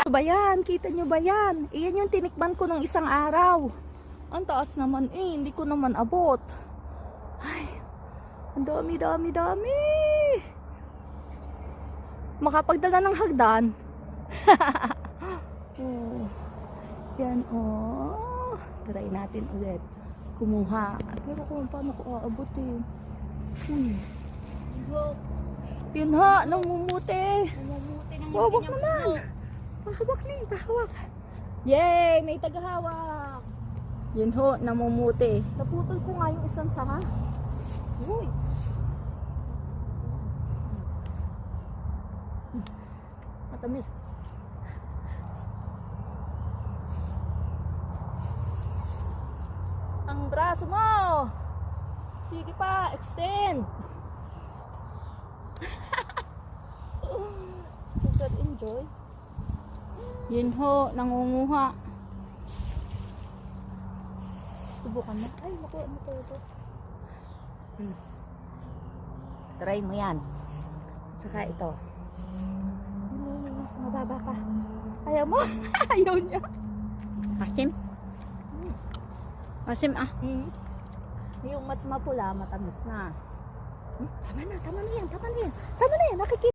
Ba yan? Kita nyo ba yan? Iyan yung tinikman ko nung isang araw. Ang taas naman eh, hindi ko naman abot. Ay, ang dami, dami, dami. Makapagdala ng hagdan. Oh, yan oh. Try natin ulit. Kumuha. Pero kung paano ko aabot eh. Yun ha, namumuti. Wawak naman. Pahawak na yun, pahawak. Yay! May tagahawak. Yun ho, namumuti. Naputol ko nga yung isang sanga. Uy! Matamis. Ang braso mo! Sige pa, extend! Super enjoy. Yun ho, nangunguha. Subukan mo. Ay, makuha mo ito. Try mo yan. Tsaka ito. Mas mababa pa. Ayaw mo? Ayaw niya. Asim? Asim ah. Yung mas mapula, matamis na. Tama na yan. Tama na yan. Nakikita.